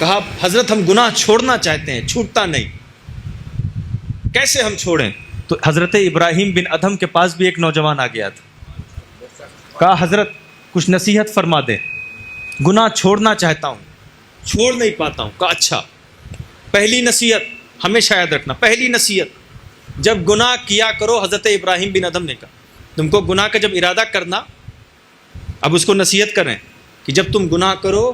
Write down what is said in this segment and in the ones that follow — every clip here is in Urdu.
کہا حضرت ہم گناہ چھوڑنا چاہتے ہیں، چھوٹتا نہیں، کیسے ہم چھوڑیں؟ تو حضرت ابراہیم بن ادھم کے پاس بھی ایک نوجوان آ گیا تھا. کہا حضرت کچھ نصیحت فرما دیں، گناہ چھوڑنا چاہتا ہوں، چھوڑ نہیں پاتا ہوں. کہا اچھا، پہلی نصیحت ہمیشہ یاد رکھنا، پہلی نصیحت جب گناہ کیا کرو، حضرت ابراہیم بن ادھم نے کہا تم کو گناہ کا جب ارادہ کرنا، اب اس کو نصیحت کریں کہ جب تم گناہ کرو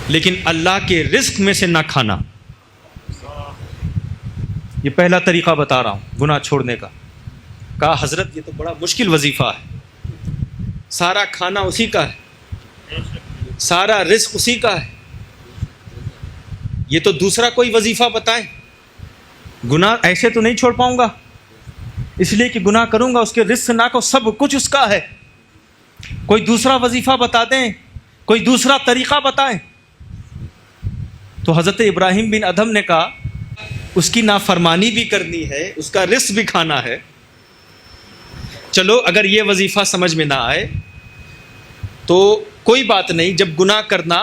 لیکن اللہ کے رزق میں سے نہ کھانا. یہ پہلا طریقہ بتا رہا ہوں گناہ چھوڑنے کا. کہا حضرت یہ تو بڑا مشکل وظیفہ ہے، سارا کھانا اسی کا ہے، سارا رزق اسی کا ہے، یہ تو دوسرا کوئی وظیفہ بتائیں. گناہ ایسے تو نہیں چھوڑ پاؤں گا، اس لیے کہ گناہ کروں گا اس کے رزق نہ کو سب کچھ اس کا ہے. کوئی دوسرا وظیفہ بتا دیں، کوئی دوسرا طریقہ بتائیں. تو حضرت ابراہیم بن ادھم نے کہا اس کی نافرمانی بھی کرنی ہے، اس کا رزق بھی کھانا ہے. چلو اگر یہ وظیفہ سمجھ میں نہ آئے تو کوئی بات نہیں، جب گناہ کرنا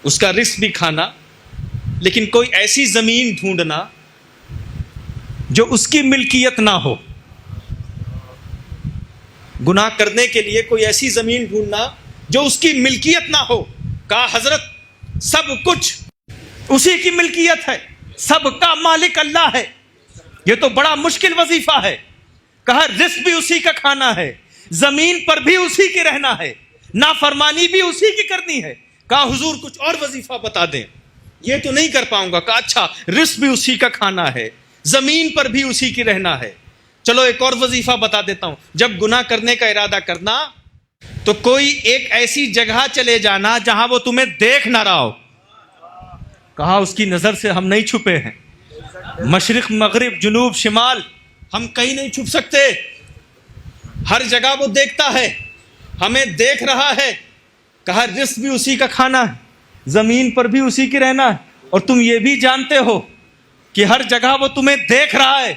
اس کا رزق بھی کھانا، لیکن کوئی ایسی زمین ڈھونڈنا جو اس کی ملکیت نہ ہو. گناہ کرنے کے لیے کوئی ایسی زمین ڈھونڈنا جو اس کی ملکیت نہ ہو. کہا حضرت سب کچھ اسی کی ملکیت ہے، سب کا مالک اللہ ہے، یہ تو بڑا مشکل وظیفہ ہے. کہا رزق بھی اسی کا کھانا ہے، زمین پر بھی اسی کی رہنا ہے، نافرمانی بھی اسی کی کرنی ہے. کہا حضور کچھ اور وظیفہ بتا دیں. یہ تو نہیں کر پاؤں گا. کہا اچھا، رزق بھی اسی کا کھانا ہے، زمین پر بھی اسی کی رہنا ہے. چلو ایک اور وظیفہ بتا دیتا ہوں. جب گناہ کرنے کا ارادہ کرنا تو کوئی ایک ایسی جگہ چلے جانا جہاں وہ تمہیں دیکھ نہ رہا ہو. کہا اس کی نظر سے ہم نہیں چھپے ہیں، مشرق مغرب جنوب شمال ہم کہیں نہیں چھپ سکتے، ہر جگہ وہ دیکھتا ہے، ہمیں دیکھ رہا ہے. کہا رزق بھی اسی کا کھانا ہے، زمین پر بھی اسی کی رہنا ہے، اور تم یہ بھی جانتے ہو کہ ہر جگہ وہ تمہیں دیکھ رہا ہے،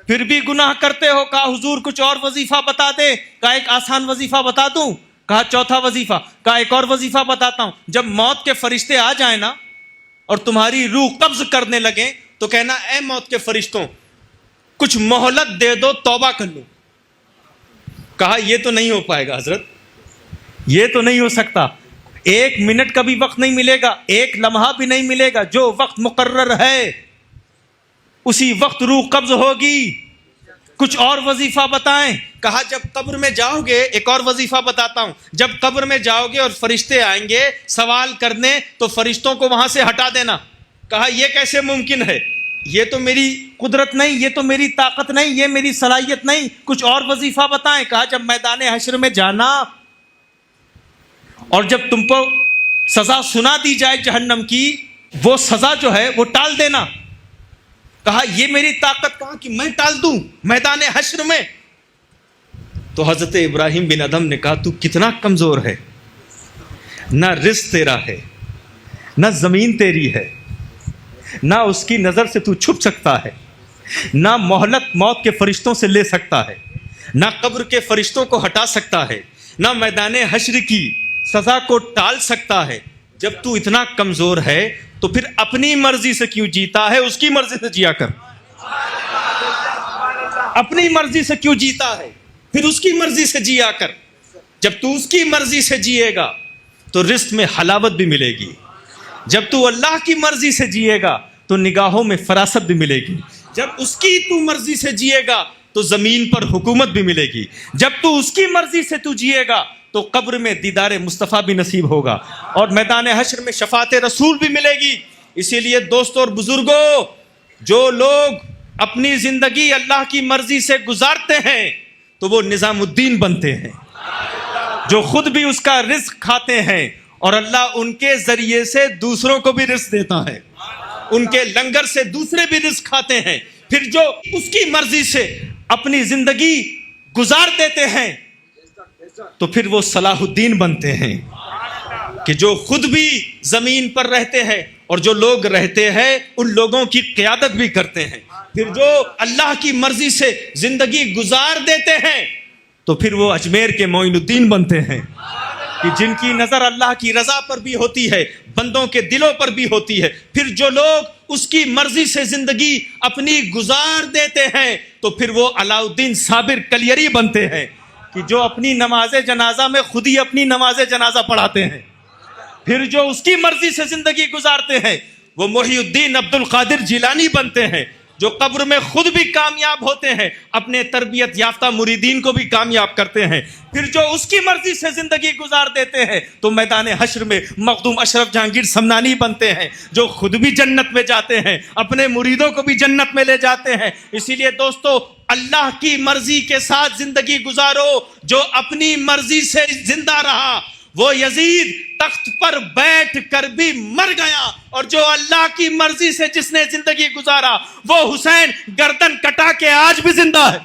پھر بھی گناہ کرتے ہو. کہا حضور کچھ اور وظیفہ بتا دے. کہا ایک آسان وظیفہ بتا دوں. کہا چوتھا وظیفہ. کہا ایک اور وظیفہ بتاتا ہوں. جب موت کے فرشتے آ جائیں نا اور تمہاری روح قبض کرنے لگیں تو کہنا اے موت کے فرشتوں کچھ مہلت دے دو، توبہ کر لوں. کہا یہ تو نہیں ہو پائے گا حضرت، یہ تو نہیں ہو سکتا، ایک منٹ کا بھی وقت نہیں ملے گا، ایک لمحہ بھی نہیں ملے گا، جو وقت مقرر ہے اسی وقت روح قبض ہوگی. کچھ اور وظیفہ بتائیں. کہا جب قبر میں جاؤ گے، ایک اور وظیفہ بتاتا ہوں، جب قبر میں جاؤ گے اور فرشتے آئیں گے سوال کرنے تو فرشتوں کو وہاں سے ہٹا دینا. کہا یہ کیسے ممکن ہے، یہ تو میری قدرت نہیں، یہ تو میری طاقت نہیں، یہ میری صلاحیت نہیں. کچھ اور وظیفہ بتائیں. کہا جب میدان حشر میں جانا اور جب تم کو سزا سنا دی جائے جہنم کی، وہ سزا جو ہے وہ ٹال دینا. کہا یہ میری طاقت کہاں کہ میں ٹال دوں میدان حشر میں. تو حضرت ابراہیم بن ادھم نے کہا تو کتنا کمزور ہے، نہ رزق تیرا ہے، نہ زمین تیری ہے، نہ اس کی نظر سے تو چھپ سکتا ہے، نہ مہلت موت کے فرشتوں سے لے سکتا ہے، نہ قبر کے فرشتوں کو ہٹا سکتا ہے، نہ میدان حشر کی سزا کو ٹال سکتا ہے. جب تو اتنا کمزور ہے تو پھر اپنی مرضی سے کیوں جیتا ہے؟ اس کی مرضی سے جیا کر. اپنی مرضی سے کیوں جیتا ہے؟ پھر اس کی مرضی سے جیا کر. جب تو اس کی مرضی سے جیے گا تو رزق میں حلاوت بھی ملے گی. جب تو اللہ کی مرضی سے جیے گا تو نگاہوں میں فراست بھی ملے گی. جب اس کی تو مرضی سے جیے گا تو زمین پر حکومت بھی ملے گی. جب تو اس کی مرضی سے تو جیے گا تو قبر میں دیدار مصطفیٰ بھی نصیب ہوگا اور میدان حشر میں شفاعت رسول بھی ملے گی. اسی لیے دوستوں اور بزرگوں، جو لوگ اپنی زندگی اللہ کی مرضی سے گزارتے ہیں تو وہ نظام الدین بنتے ہیں، جو خود بھی اس کا رزق کھاتے ہیں اور اللہ ان کے ذریعے سے دوسروں کو بھی رزق دیتا ہے، ان کے لنگر سے دوسرے بھی رزق کھاتے ہیں. پھر جو اس کی مرضی سے اپنی زندگی گزار دیتے ہیں تو پھر وہ صلاح الدین بنتے ہیں، کہ جو خود بھی زمین پر رہتے ہیں اور جو لوگ رہتے ہیں ان لوگوں کی قیادت بھی کرتے ہیں. پھر جو اللہ کی مرضی سے زندگی گزار دیتے ہیں تو پھر وہ اجمیر کے معین الدین بنتے ہیں. کہ جن کی نظر اللہ کی رضا پر بھی ہوتی ہے، بندوں کے دلوں پر بھی ہوتی ہے، پھر جو لوگ اس کی مرضی سے زندگی اپنی گزار دیتے ہیں تو پھر وہ علاء الدین صابر کلیری بنتے ہیں، کہ جو اپنی نماز جنازہ میں خود ہی اپنی نماز جنازہ پڑھاتے ہیں، پھر جو اس کی مرضی سے زندگی گزارتے ہیں وہ محی الدین عبد القادر جیلانی بنتے ہیں، جو قبر میں خود بھی کامیاب ہوتے ہیں، اپنے تربیت یافتہ مریدین کو بھی کامیاب کرتے ہیں، پھر جو اس کی مرضی سے زندگی گزار دیتے ہیں تو میدان حشر میں مخدوم اشرف جہانگیر سمنانی بنتے ہیں، جو خود بھی جنت میں جاتے ہیں، اپنے مریدوں کو بھی جنت میں لے جاتے ہیں۔ اسی لیے دوستو، اللہ کی مرضی کے ساتھ زندگی گزارو۔ جو اپنی مرضی سے زندہ رہا وہ یزید تخت پر بیٹھ کر بھی مر گیا، اور جو اللہ کی مرضی سے جس نے زندگی گزارا وہ حسین گردن کٹا کے آج بھی زندہ ہے۔